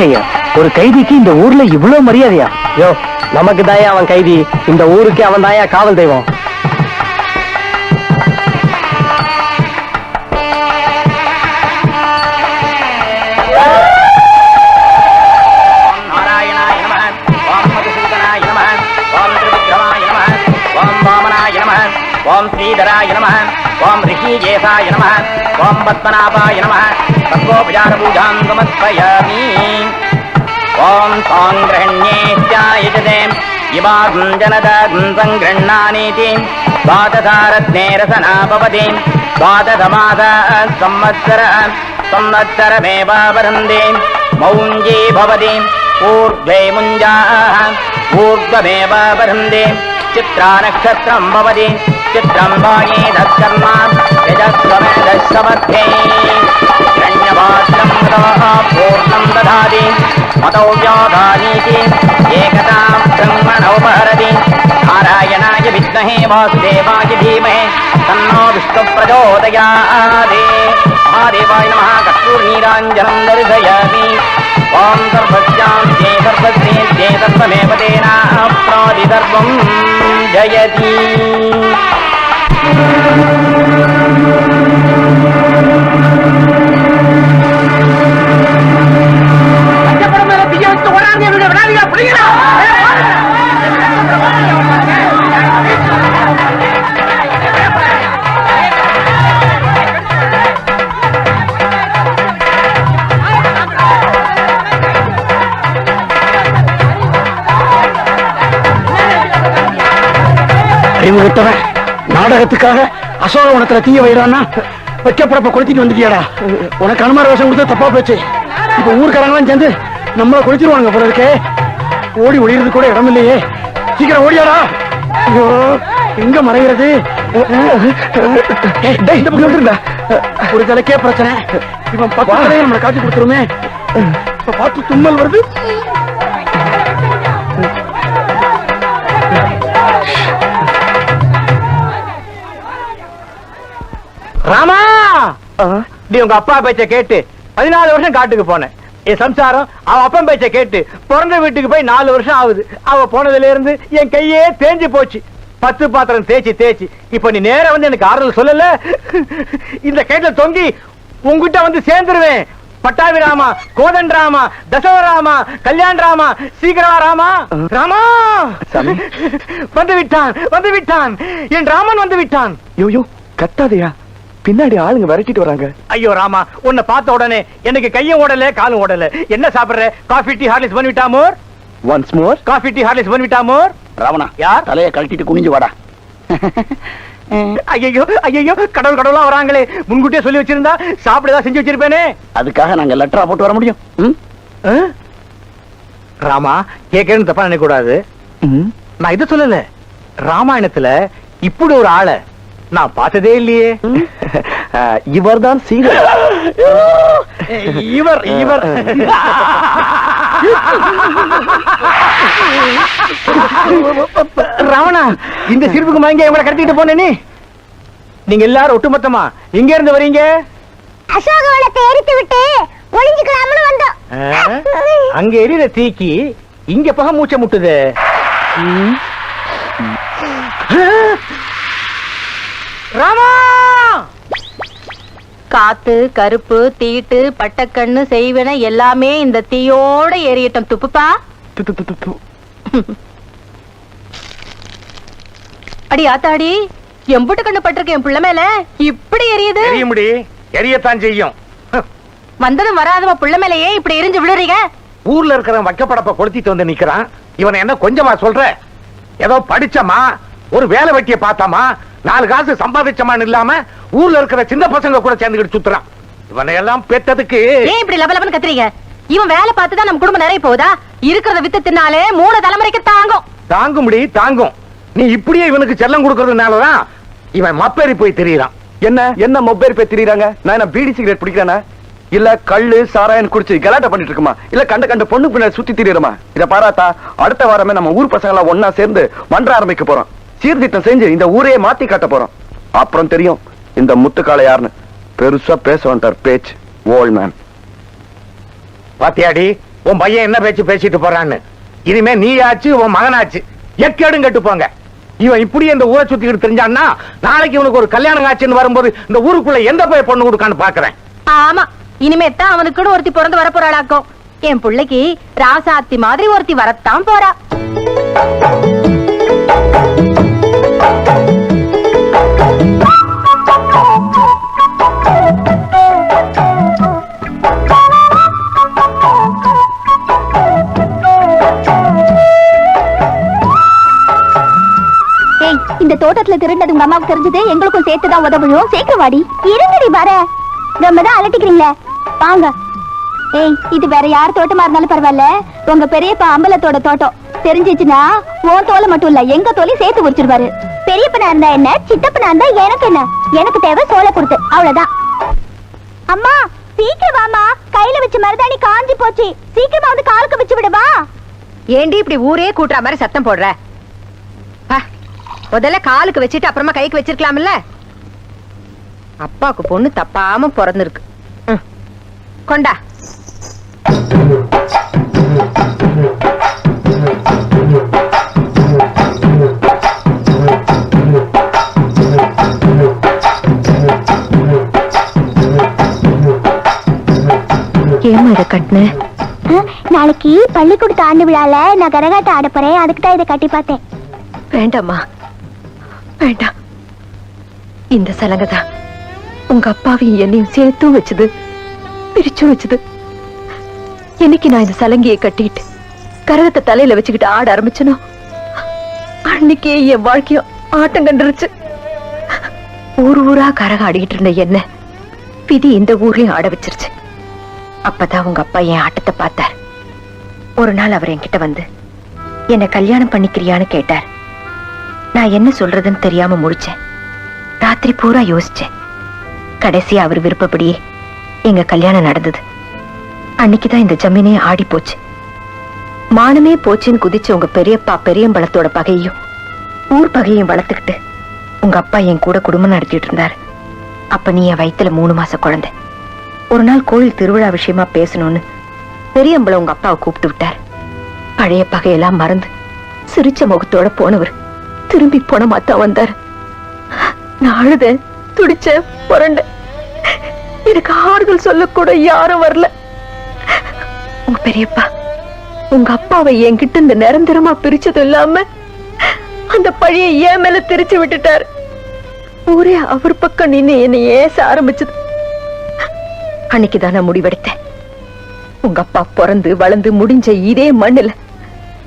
என்னங்க ஐயா, ஒரு கைதிக்கு இந்த ஊர்ல இவ்வளவு மரியாதையா? யோ, நமக்கு தாயா அவன் கைதி, இந்த ஊருக்கு அவன் தாயா காவல் தெய்வம். ஓம் ஸ்ரீதராய நமः, ஓம் ரிஷிகேசாய நமः, ஓம் பத்மநாபாய நமः. சர்வோபசார பூஜாம் சமர்ப்பயாமி. ஓம் சாங்கிரஹண்யேத்யாயஜதே இவாகும் ஜனதாகும் சங்கிருண்ணானீதி துவாதசாரத்னே ரசனா பவதி துவாதசமாச சம்வத்சர சம்வத்சரமேவாவருந்தே மௌஞ்சே பவதி ஊர்த்வே முஞ்சாः ஊர்த்வமேவாவருந்தே चित्रा नक्षत्रं भवति चित्रं भागेदकर्मा यजस्वमेधस्समध्ये हिरण्यपात्रं पूर्णं ददाति मतो व्याधानीति एकतां ब्रह्मणोपहरति नारायणाय विद्महे वासुदेवाय धीमहि तन्नो विष्णुः प्रचोदयात् महादेवाय नमः कर्पूरनीराञ्जनं दर्शयामि ओं सर्वस्यान्ते सर्वस्येत्ये सर्वमेव तेनाप्नोति सर्वं जयति அறிவுறுத்தவன் நாடகத்துக்காக அசோகவனத்துல தீய வைடான்னா வைக்கப்படப்ப கொளுத்திட்டு வந்துட்டியாடா. உனக்கு அனுமார வேஷம் கொடுத்து தப்பா போச்சு. இப்ப ஊர்க்காரங்களாம் சேர்ந்து நம்மள கொளுத்திடுவாங்க போல இருக்கே. ஓடி ஒளியறது கூட இடம் இல்லையே. சீக்கிரம் ஓடியாடா. ஐயோ, எங்க மறைகிறது? ஒரு தலைக்கே பிரச்சனை. இவன் பக்கத்திலேயே நம்மளை காட்டி கொடுத்துருமே. இப்ப பார்த்து தும்மல் வருது. ராமா, நீ உங்க அப்பா பேச்ச கேட்டு 14 வருஷம் காட்டுக்கு போனேன். என் சம்சாரம் அவன் அப்பன் பேச்ச கேட்டு பிறந்த வீட்டுக்கு போய் 4 வருஷம் ஆகுது. அவ போனதுல இருந்து என் கையே தேஞ்சு போச்சு. 10 பாத்திரம் தேய்ச்சி தேய்ச்சி இப்ப நீ நேர வந்து எனக்கு ஆறுதல் சொல்லல. இந்த கையில தொங்கி உங்ககிட்ட வந்து சேர்ந்துருவேன். பட்டாபி ராமா, கோதன் ராமா, தசவ ராமா, கல்யாண் ராமா, சீக்கிரமா ராமா. ராமா வந்து விட்டான், வந்து விட்டான், என் ராமன் வந்து விட்டான். யோயோ கத்தாதையா, பின்னாடி ஆளுங்க விரட்டிட்டு வராங்க. ஐயோ ராமா, உன்னை பார்த்த உடனே எனக்கு கையும் ஓடல காலும் ஓடல. என்ன சாப்பிடுற? காஃபி டீ ஹார்லிக்ஸ் பண்ணிவிட்டா மோர்? Once more coffee tea Horlicks பண்ணிவிட்டா மோர்? ராவணா, யார் தலைய கழட்டிட்டு குனிஞ்சு வாடா. ஐயோ ஐயோ, கடவுள் கடவுளா வராங்களே. முன்கூட்டியே சொல்லி வச்சிருந்தா சாப்பிடதான் செஞ்சு வச்சிருப்பேனே. அதுக்காக நாங்க லெட்டரா போட்டு வர முடியும்? ராமா, கேட்கணும் தப்பா நினைக்க கூடாது. நான் இது சொல்லல. ராமாயணத்துல இப்படி ஒரு ஆளை நான் பார்த்ததே இல்லையே. இவர் தான் சீதை. இவர் இவர் ராவணா, இந்த சிரிப்புக்கு மயங்க இவரை கடத்திட்டு போனே. நீங்க எல்லாரும் ஒட்டுமொத்தமா எங்க இருந்து வரீங்க? அசோகவனத்தை எரித்து விட்டு ஒளிஞ்சுக்கலாம்னு வந்தோம். அங்க எரியுற தீக்கி இங்க பக மூச்ச முட்டுது. ராமா, காத்து கருப்பு தீட்டு பட்டக்கண்ணு செய்வன எல்லாமே இந்த தீயோட எரியட்டும். துப்புப்பா. அடி ஆத்தாடி, எம்புட்டு கண்ணு பட்டிருக்க என் பிள்ளை மேல இப்படி எரியுது. எரியத்தான் செய்யும். வந்ததும் வராதவ பிள்ளை மேலேயே இப்படி எரிஞ்சு விழுறீங்க. ஊர்ல இருக்கிற வைக்கப்படப்ப கொளுத்திட்டு வந்து நிக்கிறான். இவன் என்ன கொஞ்சமா சொல்ற? ஏதோ படிச்சமா, ஒரு வேலை வெட்டிய பார்த்தாமா, 4 காசு சம்பாதிச்சமான்னு இல்லாம ஊர்ல இருக்கிற சின்ன பசங்க கூட சேர்ந்துக்கிட்டு சுத்துறான். இவனை எல்லாம் பெத்ததுக்கு ஏன் இப்படி லபலபன்னு கத்துறீங்க? இவன் வேலை பார்த்துதான் நம்ம குடும்பம் நிறைய போகுதா? இருக்கிறத வித்து தின்னாலே 3 தலைமுறைக்கு தாங்கும். தாங்கும்படி தாங்கும். நீ இப்படியே இவனுக்கு செல்லம் கொடுக்கறதுனாலதான் இவன் மப்பேறி போய் தெரியறான். என்ன என்ன மொபைல் போய் திரியறாங்க? நான் என்ன பீடி சிகரெட் பிடிக்கிறேனா? இல்ல கள்ளு சாராயன் குடிச்சு கலாட்டா பண்ணிட்டு இருக்குமா? இல்ல கண்ட கண்ட பொண்ணு பின்னாடி சுத்தி திரியறமா? இத பாராத்தா, அடுத்த வாரமே நம்ம ஊர் பசங்களா ஒன்னா சேர்ந்து மன்ற ஆரம்பிக்க போறோம். சீர்திட்டம் செஞ்சு இந்த ஊரையே மாத்தி காட்ட போறோம். அப்புறம் தெரியும் இந்த முத்துக்கால யாருன்னு. பெருசா பேச வந்தார் பேச்சு. Old man. பாத்தியாடி, உன் பையன் என்ன பேச்சு பேசிட்டு போறான்னு. இனிமே நீ ஆச்சு உன் மகனாச்சு எக்கேடும் கெட்டு போங்க. இவன் இப்படியே இந்த ஊரை சுத்திக்கிட்டு தெரிஞ்சான்னா நாளைக்கு இவனுக்கு ஒரு கல்யாணம் ஆச்சுன்னு வரும்போது இந்த ஊருக்குள்ள எந்த போய் பொண்ணு கொடுக்கான்னு பாக்குறேன். ஆமா, இனிமே தான் அவனுக்குன்னு ஒருத்தி பிறந்து வர போறாளாக்கும். என் பிள்ளைக்கு ராசாத்தி மாதிரி ஒருத்தி வரத்தான் போறா. இந்த தோட்டத்துல திருண்டது உங்க அம்மாவுக்கு தெரிஞ்சது எங்களுக்கும் சேர்த்துதான் உதவியும். சீக்கிரம் வாடி. இருங்கடி வர. ரொம்ப தான் அலட்டிக்கிறீங்களே, வாங்க. ஏய், இது வேற யார் தோட்டமா இருந்தாலும் பரவாயில்ல, உங்க பெரியப்பா அம்பலத்தோட தோட்டம். தெரிஞ்சிச்சுன்னா உன் தோலை மட்டும் இல்ல எங்க தோலையும் சேர்த்து முடிச்சிருவாரு. பெரியப்பனா இருந்தா என்ன, சித்தப்பனா இருந்தா எனக்கு என்ன, எனக்கு தேவை சோலை கொடுத்து, அவ்வளவுதான். அம்மா சீக்கிரம் வாமா, கையில வச்ச மருதாணி காஞ்சி போச்சு, சீக்கிரமா வந்து காலுக்கு வச்சு விடுவா. ஏண்டி இப்படி ஊரே கூட்டுற மாதிரி சத்தம் போடுற? முதல்ல காலுக்கு வச்சுட்டு அப்புறமா கைக்கு வச்சிருக்கலாம்ல. அப்பாவுக்கு பொண்ணு தப்பாம பிறந்திருக்கு. கொண்டா. ஏமா இத கட்டின? நாளைக்கு பள்ளிக்கூடத்து ஆண்டு விழால நான் கரகாட்டம் ஆட போறேன், அதுக்கு தான் இதை கட்டி பார்த்தேன். வேண்டாம்மா வேண்டாம். இந்த சலங்கதான் உங்க அப்பாவையும் என்னையும் சேர்த்தும் வச்சது, பிரிச்சும் வச்சது. என்னைக்கு நான் இந்த சலங்கையை கட்டிட்டு கரகத்தை தலையில வச்சுக்கிட்டு ஆட ஆரம்பிச்சனோ அன்னைக்கே என் வாழ்க்கையும் ஆட்டம் கண்டுருச்சு. ஊர் ஊரா கரகம் ஆடிக்கிட்டு இருந்த என்ன விதி இந்த ஊர்லயும் ஆட வச்சிருச்சு. அப்பதான் உங்க அப்பா என் ஆட்டத்தை பார்த்தார். ஒரு நாள் அவர் என்கிட்ட வந்து என்ன கல்யாணம் பண்ணிக்கிறியான்னு கேட்டார். நான் என்ன சொல்றதுன்னு தெரியாம முடிச்சேன். ராத்திரி பூரா யோசிச்சேன். கடைசியா அவர் விருப்பப்படியே எங்க கல்யாணம் நடந்தது. அன்னைக்குதான் இந்த ஜமீனே ஆடி போச்சு. மானமே போச்சுன்னு குதிச்சு உங்க பெரியப்பா பெரியம்பலத்தோட பகையும் ஊர் பகையும் வளர்த்துக்கிட்டு உங்க அப்பா என் கூட குடும்பம் நடத்திட்டு இருந்தாரு. அப்ப நீ என் வயித்துல 3 மாச குழந்தை. ஒரு நாள் கோயில் திருவிழா விஷயமா பேசணும்னு பெரியம்பலம் உங்க அப்பாவை கூப்பிட்டு விட்டார். பழைய பகையெல்லாம் மறந்து சிரிச்ச முகத்தோட போனவர் திரும்பி போன மாத்தா வந்தார். நான் அழுத, துடிச்ச, புரண்ட. எனக்கு ஆறுதல் சொல்லக்கூட யாரும் வரல. உங்க பெரியப்பா உங்க அப்பாவை என்கிட்ட இந்த நிரந்தரமா பிரிச்சது இல்லாம அந்த பழிய ஏன் மேல திரிச்சு விட்டுட்டாரு. ஊரே அவர் பக்கம் நின்னு என்னை ஏச ஆரம்பிச்சது. அன்னைக்குதான் நான் முடிவெடுத்தேன். உங்க அப்பா பிறந்து வளர்ந்து முடிஞ்ச இதே மண்ணுல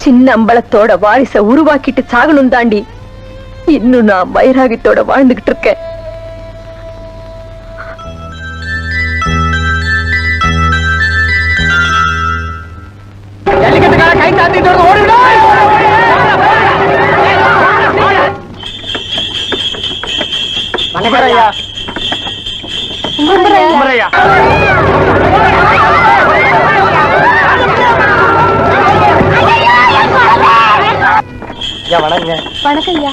சின்ன அம்பலத்தோட வாரிச உருவாக்கிட்டு சாகணும் தாண்டி இன்னும் நான் வைராகியத்தோட வாழ்ந்துகிட்டு இருக்கேன். கை தாத்திட்டு ஓடுடா. கும்பரையா கும்பரையா வணங்க. வணக்கம் ஐயா.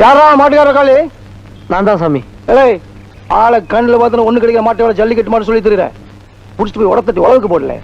யாரா மாட்டுக்கார காளி? நான் தான் சாமி. ஏய், ஆளை கண்ணுல பார்த்து ஒண்ணு கிடைக்கிற மாட்டோட ஜல்லிக்கட்டு மாட்டு சொல்லி தெரியுற. புடிச்சிட்டு போய் உடத்தட்டி உழவுக்கு போடல.